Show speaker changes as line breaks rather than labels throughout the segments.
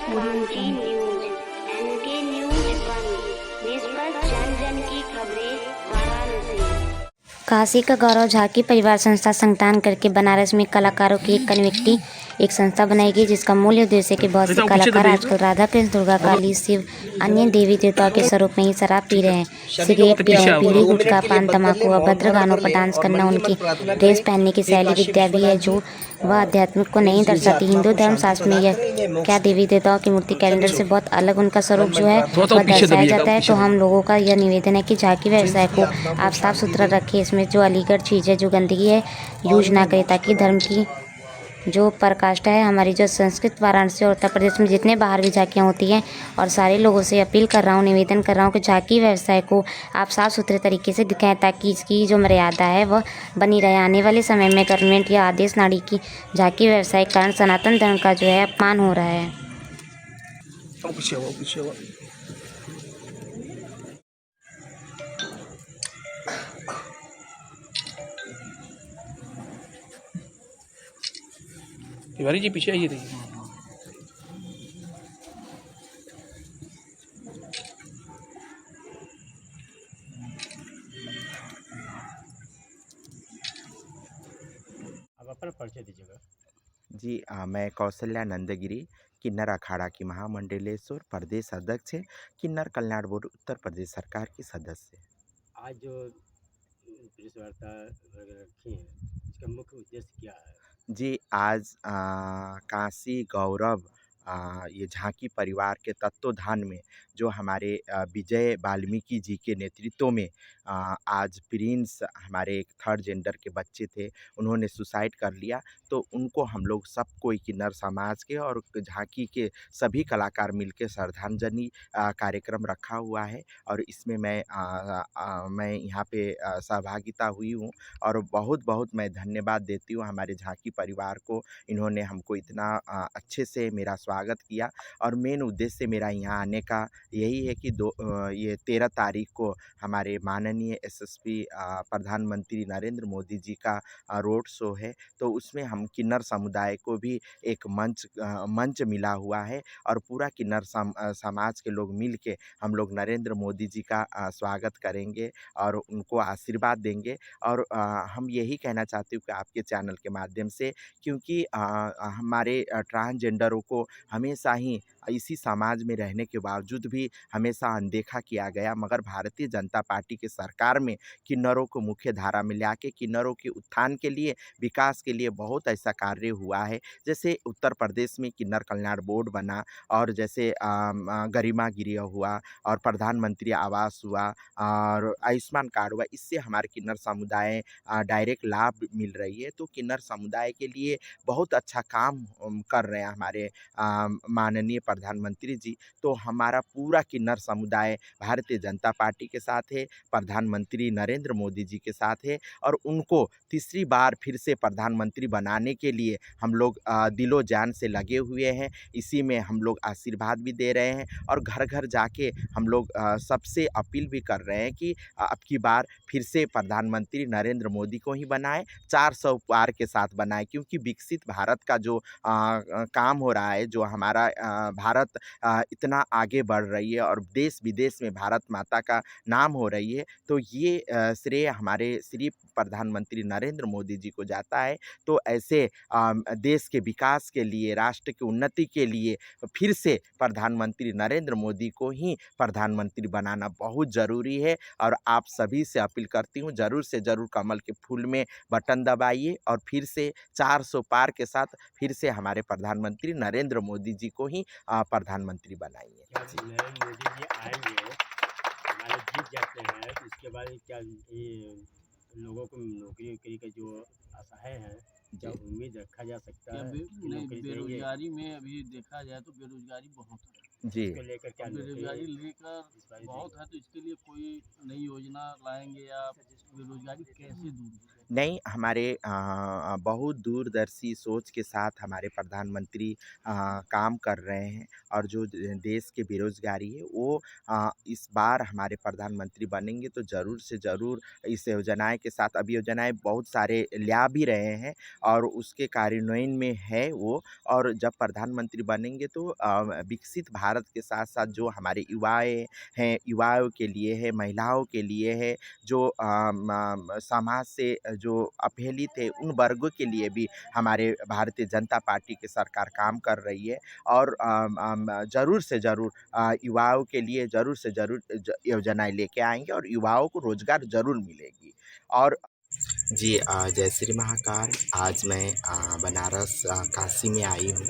Kanchi news, N K news 1, निष्पक्ष जन जन की खबरें, वाराणसी।
काशी का गौरव झांकी परिवार संस्था संगठन करके बनारस में कलाकारों की एक कम्युनिटी एक संस्था बनाएगी, जिसका मूल उद्देश्य है कि बहुत से कलाकार आजकल राधा कृष्ण, दुर्गा, काली, शिव, अन्य देवी देवताओं के स्वरूप में ही शराब पी रहे हैं, सिगरेट पी रहे हैं, बीड़ी, गुटखा, पान, तम्बाकू, अभद्र गानों पर डांस करना उनकी ड्रेस पहनने की शैली विद्या भी है, जो वह आध्यात्मिक को नहीं दर्शाती। हिंदू धर्म शास्त्र में यह क्या देवी देवताओं की मूर्ति कैलेंडर से बहुत अलग उनका स्वरूप जो है वह दर्शाया जाता है। तो हम लोगों का यह निवेदन है कि झांकी व्यवसाय को आप साफ सुथरा रखें, इसमें जो अलीगढ़ चीज़ है, जो गंदगी है, यूज ना करें, ताकि धर्म की जो पराकाष्ठा है, हमारी जो संस्कृत वाराणसी और उत्तर प्रदेश में जितने बाहर भी झांकियाँ होती हैं, और सारे लोगों से अपील कर रहा हूँ, निवेदन कर रहा हूँ कि झांकी व्यवसाय को आप साफ़ सुथरे तरीके से दिखाएं, ताकि इसकी जो मर्यादा है वह बनी रहे। आने वाले समय में गवर्नमेंट या आदेश नाड़ी की झांकी व्यवसाय के कारण सनातन धर्म का जो है अपमान हो रहा है।
तिवारी जी पीछे आइए देखिए।
आप अपना परिचय दीजिएगा।
जी मैं कौशल्या नंदगिरी किन्नर अखाड़ा की महामंडलेश्वर प्रदेश अध्यक्ष है, किन्नर कल्याण बोर्ड उत्तर प्रदेश सरकार की सदस्य है।
आज जो प्रेस वार्ता वगैरह रखी है, इसका मुख्य उद्देश्य क्या है?
जी आज काशी गौरव ये झांकी परिवार के तत्वाधान में जो हमारे विजय वाल्मीकि जी के नेतृत्व में आज प्रिंस हमारे एक थर्ड जेंडर के बच्चे थे, उन्होंने सुसाइड कर लिया। तो उनको हम लोग सब कोई किन्नर समाज के और झांकी के सभी कलाकार मिलकर श्रद्धांजलि कार्यक्रम रखा हुआ है, और इसमें मैं यहाँ पे सहभागिता हुई हूँ, और बहुत बहुत मैं धन्यवाद देती हूँ हमारे झांकी परिवार को। इन्होंने हमको इतना अच्छे से मेरा स्वागत किया, और मेन उद्देश्य मेरा यहाँ आने का यही है कि ये 13 तारीख को हमारे माननीय एसएसपी प्रधानमंत्री नरेंद्र मोदी जी का रोड शो है। तो उसमें हम किन्नर समुदाय को भी एक मंच मिला हुआ है, और पूरा किन्नर समाज के लोग मिल के हम लोग नरेंद्र मोदी जी का स्वागत करेंगे और उनको आशीर्वाद देंगे। और हम यही कहना चाहते हूँ कि आपके चैनल के माध्यम से, क्योंकि हमारे ट्रांसजेंडरों को हमेशा ही इसी समाज में रहने के बावजूद भी हमेशा अनदेखा किया गया, मगर भारतीय जनता पार्टी की सरकार में किन्नरों को मुख्य धारा में लाके किन्नरों के उत्थान के लिए, विकास के लिए बहुत ऐसा कार्य हुआ है। जैसे उत्तर प्रदेश में किन्नर कल्याण बोर्ड बना, और जैसे गरिमा गृह हुआ, और प्रधानमंत्री आवास हुआ, और आयुष्मान कार्ड हुआ। इससे हमारे किन्नर समुदाय डायरेक्ट लाभ मिल रही है। तो किन्नर समुदाय के लिए बहुत अच्छा काम कर रहे हैं हमारे माननीय प्रधानमंत्री जी। तो हमारा पूरा किन्नर समुदाय भारतीय जनता पार्टी के साथ है, प्रधानमंत्री नरेंद्र मोदी जी के साथ है, और उनको तीसरी बार फिर से प्रधानमंत्री बनाने के लिए हम लोग दिलो जान से लगे हुए हैं। इसी में हम लोग आशीर्वाद भी दे रहे हैं, और घर घर जाके हम लोग सबसे अपील भी कर रहे हैं कि अब की बार फिर से प्रधानमंत्री नरेंद्र मोदी को ही बनाएं, 400 पार के साथ बनाएं, क्योंकि विकसित भारत का जो काम हो रहा है, जो हमारा भारत इतना आगे बढ़ रही है और देश विदेश में भारत माता का नाम हो रही है, तो ये श्रेय हमारे श्री प्रधानमंत्री नरेंद्र मोदी जी को जाता है। तो ऐसे देश के विकास के लिए, राष्ट्र की उन्नति के लिए फिर से प्रधानमंत्री नरेंद्र मोदी को ही प्रधानमंत्री बनाना बहुत ज़रूरी है। और आप सभी से अपील करती हूँ, ज़रूर से ज़रूर कमल के फूल में बटन दबाइए, और फिर से 400 पार के साथ फिर से हमारे प्रधानमंत्री नरेंद्र मोदी जी को ही प्रधानमंत्री बनाइए।
क्या नरेंद्र मोदी जी आएंगे, हमारे जीत जाते हैं, तो इसके बाद क्या ये लोगों को नौकरी वोकरी का जो आशाएं हैं, क्या उम्मीद रखा जा सकता है कि
नहीं,
नौकरी देंगे?
बेरोजगारी में अभी देखा जाए तो बेरोजगारी बहुत है।
जी
इसको लेकर क्या
बेरोजगारी
नौकरी
लेकर बहुत है, तो इसके लिए कोई नई योजना लाएंगे या बेरोजगारी कैसे दूर होगी?
नहीं, हमारे बहुत दूरदर्शी सोच के साथ हमारे प्रधानमंत्री काम कर रहे हैं और जो देश की बेरोज़गारी है वो इस बार हमारे प्रधानमंत्री बनेंगे तो ज़रूर से ज़रूर इस योजनाएँ के साथ अभी योजनाएँ बहुत सारे ला भी रहे हैं और उसके कार्यान्वयन में है वो। और जब प्रधानमंत्री बनेंगे तो विकसित भारत के साथ-साथ जो हमारे युवाएँ हैं, युवाओं के लिए है, महिलाओं के लिए है, जो समाज से जो अपहेलित है उन वर्गों के लिए भी हमारे भारतीय जनता पार्टी की सरकार काम कर रही है। और ज़रूर से ज़रूर युवाओं के लिए ज़रूर से ज़रूर योजनाएं लेके आएंगे और युवाओं को रोजगार ज़रूर मिलेगी। और जी जय श्री महाकाल। आज मैं बनारस काशी में आई हूँ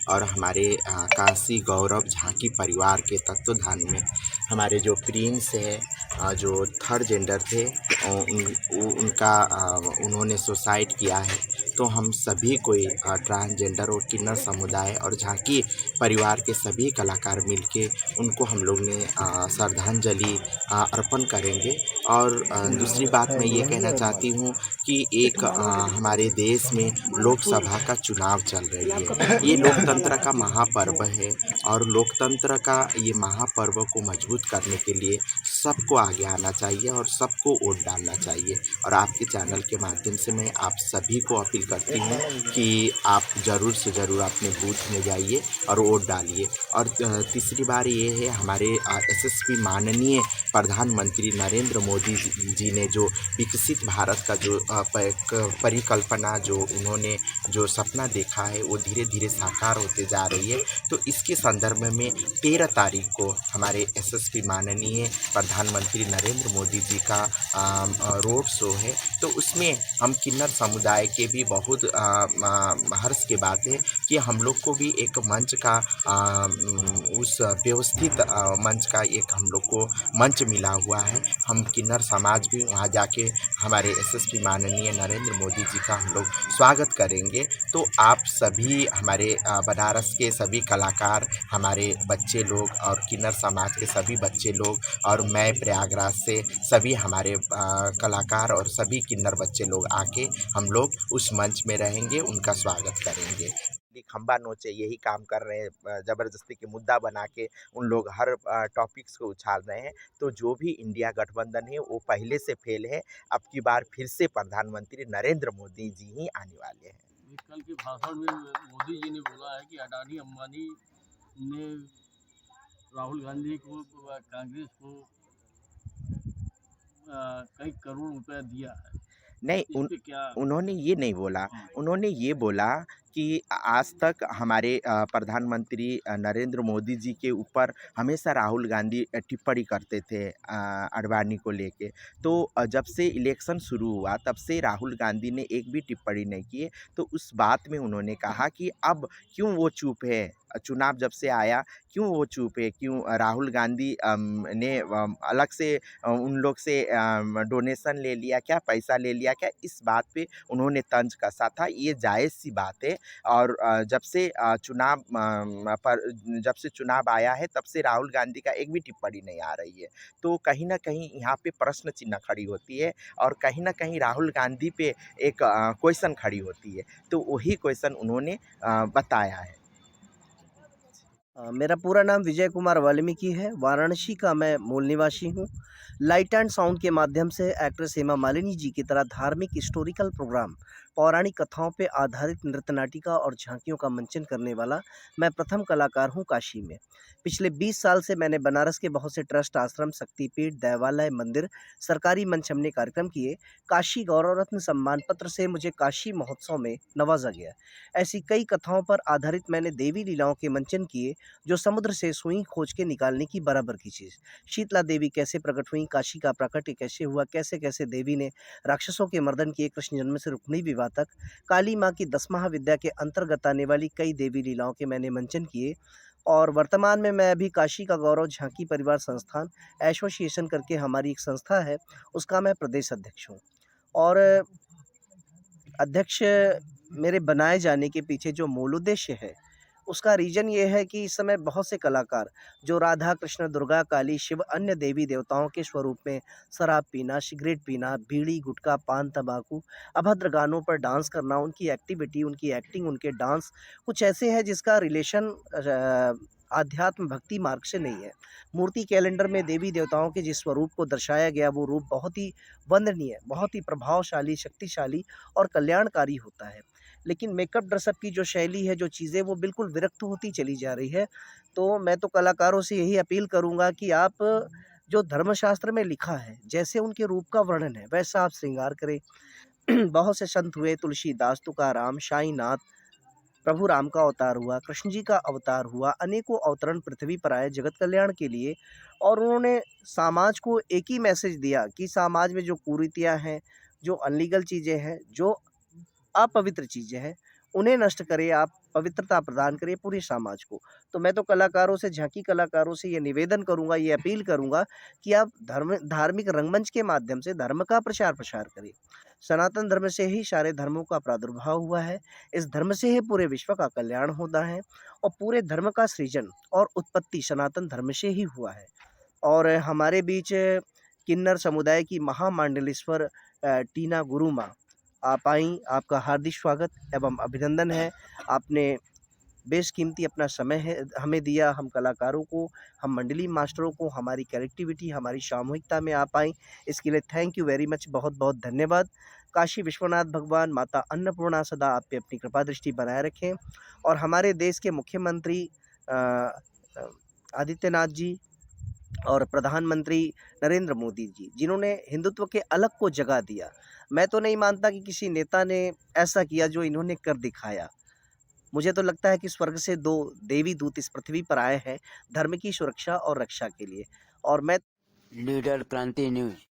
और हमारे काशी गौरव झांकी परिवार के तत्वाधान में हमारे जो प्रिंस है जो थर्ड जेंडर थे उनका उन्होंने सुसाइड किया है। तो हम सभी कोई ट्रांसजेंडर और किन्नर समुदाय और झांकी परिवार के सभी कलाकार मिलके उनको हम लोग ने श्रद्धांजलि अर्पण करेंगे। और दूसरी बात मैं ये कहना चाहती हूँ कि एक हमारे देश में लोकसभा का चुनाव चल रही है। ये लोकतंत्र का महापर्व है और लोकतंत्र का ये महापर्व को मजबूत करने के लिए सबको आगे आना चाहिए और सबको वोट डालना चाहिए। और आपके चैनल के माध्यम से मैं आप सभी को अपील करती हूँ कि आप ज़रूर से ज़रूर अपने बूथ में जाइए और वोट डालिए। और तीसरी बार ये है हमारे एसएसपी माननीय प्रधानमंत्री नरेंद्र मोदी जी ने जो विकसित भारत का जो परिकल्पना जो उन्होंने जो सपना देखा है वो धीरे धीरे साकार होते जा रही है। तो इसके संदर्भ में 13 तारीख को हमारे एसएसपी माननीय प्रधानमंत्री नरेंद्र मोदी जी का रोड शो है। तो उसमें हम किन्नर समुदाय के भी बहुत हर्ष की बात है कि हम लोग को भी एक मंच का उस व्यवस्थित मंच का एक हम लोग को मंच मिला हुआ है। हम किन्नर समाज भी वहाँ जाके हमारे एसएसपी माननीय नरेंद्र मोदी जी का हम लोग स्वागत करेंगे। तो आप सभी हमारे बनारस के सभी कलाकार, हमारे बच्चे लोग और किन्नर समाज के सभी बच्चे लोग और मैं प्रयागराज से सभी हमारे कलाकार और सभी किन्नर बच्चे लोग आके हम लोग उस मंच में रहेंगे, उनका स्वागत करेंगे। खंबा नोचे यही काम कर रहे हैं, ज़बरदस्ती के मुद्दा बना के उन लोग हर टॉपिक्स को उछाल रहे हैं। तो जो भी इंडिया गठबंधन है वो पहले से फेल है। अब की बार फिर से प्रधानमंत्री नरेंद्र मोदी जी ही आने वाले हैं।
कल के भाषण में मोदी जी ने बोला है कि अडानी अंबानी ने राहुल गांधी को कांग्रेस को कई करोड़ रुपया दिया है।
नहीं उन्होंने ये नहीं बोला। उन्होंने ये बोला कि आज तक हमारे प्रधानमंत्री नरेंद्र मोदी जी के ऊपर हमेशा राहुल गांधी टिप्पणी करते थे अडवाणी को लेके। तो जब से इलेक्शन शुरू हुआ तब से राहुल गांधी ने एक भी टिप्पणी नहीं की है। तो उस बात में उन्होंने कहा कि अब क्यों वो चुप है, चुनाव जब से आया क्यों वो चुप है, क्यों राहुल गांधी ने अलग से उन लोग से डोनेशन ले लिया क्या, पैसा ले लिया क्या, इस बात पे उन्होंने तंज कसा था। ये जायज़ सी बात है। और जब से चुनाव आया है तब से राहुल गांधी का एक भी टिप्पणी नहीं आ रही है। तो कहीं ना कहीं यहाँ पे प्रश्न चिन्ह खड़ी होती है और कहीं ना कहीं राहुल गांधी पे एक क्वेश्चन खड़ी होती है। तो वही क्वेश्चन उन्होंने बताया है।
मेरा पूरा नाम विजय कुमार वाल्मीकि है। वाराणसी का मैं मूल निवासी हूँ। लाइट एंड साउंड के माध्यम से एक्ट्रेस हेमा मालिनी जी की तरह धार्मिक हिस्टोरिकल प्रोग्राम, पौराणिक कथाओं पे आधारित नृत्य नाटिका और झांकियों का मंचन करने वाला मैं प्रथम कलाकार हूँ काशी में। पिछले 20 साल से मैंने बनारस के बहुत से ट्रस्ट, आश्रम, शक्तिपीठ, देवालय, मंदिर, सरकारी मंच हमने कार्यक्रम किए। काशी गौरव रत्न सम्मान पत्र से मुझे काशी महोत्सव में नवाजा गया। ऐसी कई कथाओं पर आधारित मैंने देवी लीलाओं के मंचन किए जो समुद्र से सुई खोज के निकालने की बराबर की चीज़। शीतला देवी कैसे प्रकट हुई, काशी का प्राकट्य कैसे हुआ, कैसे कैसे देवी ने राक्षसों के मर्दन किए, कृष्ण जन्म से रुक्मिणी विवाह तक, काली माँ की 10 महाविद्या के अंतर्गत आने वाली कई देवी लीलाओं के मैंने मंचन किए। और वर्तमान में मैं अभी काशी का गौरव झांकी परिवार संस्थान एसोसिएशन करके हमारी एक संस्था है, उसका मैं प्रदेश अध्यक्ष हूँ। और अध्यक्ष मेरे बनाए जाने के पीछे जो मूल उद्देश्य है उसका रीज़न ये है कि इस समय बहुत से कलाकार जो राधा कृष्ण दुर्गा काली शिव अन्य देवी देवताओं के स्वरूप में शराब पीना, सिगरेट पीना, बीड़ी गुटखा पान तंबाकू, अभद्र गानों पर डांस करना, उनकी एक्टिविटी, उनकी एक्टिंग, उनके डांस कुछ ऐसे हैं जिसका रिलेशन आध्यात्म भक्ति मार्ग से नहीं है। मूर्ति कैलेंडर में देवी देवताओं के जिस स्वरूप को दर्शाया गया वो रूप बहुत ही वंदनीय, बहुत ही प्रभावशाली, शक्तिशाली और कल्याणकारी होता है। लेकिन मेकअप ड्रेसअप की जो शैली है, जो चीज़ें वो बिल्कुल विरक्त होती चली जा रही है। तो मैं तो कलाकारों से यही अपील करूँगा कि आप जो धर्मशास्त्र में लिखा है, जैसे उनके रूप का वर्णन है वैसा आप श्रृंगार करें। बहुत से संत हुए, तुलसीदास, तुकाराम, साईंनाथ, प्रभु राम का अवतार हुआ, कृष्ण जी का अवतार हुआ, अनेकों अवतरण पृथ्वी पर आए जगत कल्याण के लिए और उन्होंने समाज को एक ही मैसेज दिया कि समाज में जो कुरीतियाँ हैं, जो अनलीगल चीज़ें हैं, जो अपवित्र चीज़ें हैं, उन्हें नष्ट करें आप, पवित्रता प्रदान करें पूरे समाज को। तो मैं तो कलाकारों से, झांकी कलाकारों से ये निवेदन करूँगा, ये अपील करूँगा कि आप धार्मिक रंगमंच के माध्यम से धर्म का प्रचार-प्रसार करें। सनातन धर्म से ही सारे धर्मों का प्रादुर्भाव हुआ है, इस धर्म से ही पूरे विश्व का कल्याण होता है और पूरे धर्म का सृजन और उत्पत्ति सनातन धर्म से ही हुआ है। और हमारे बीच किन्नर समुदाय की महामांडलेश्वर टीना गुरुमा आप आईं, आपका हार्दिक स्वागत एवं अभिनंदन है। आपने बेशकीमती अपना समय है हमें दिया, हम कलाकारों को, हम मंडली मास्टरों को, हमारी कनेक्टिविटी, हमारी सामूहिकता में आप आईं, इसके लिए थैंक यू वेरी मच, बहुत-बहुत धन्यवाद। काशी विश्वनाथ भगवान, माता अन्नपूर्णा सदा आप पे अपनी कृपा दृष्टि बनाए रखें और हमारे देश के मुख्यमंत्री आदित्यनाथ जी और प्रधानमंत्री नरेंद्र मोदी जी, जिन्होंने हिंदुत्व के अलग को जगह दिया। मैं तो नहीं मानता कि किसी नेता ने ऐसा किया जो इन्होंने कर दिखाया। मुझे तो लगता है कि स्वर्ग से 2 देवी दूत इस पृथ्वी पर आए हैं धर्म की सुरक्षा और रक्षा के लिए और मैं
लीडर क्रांति न्यूज।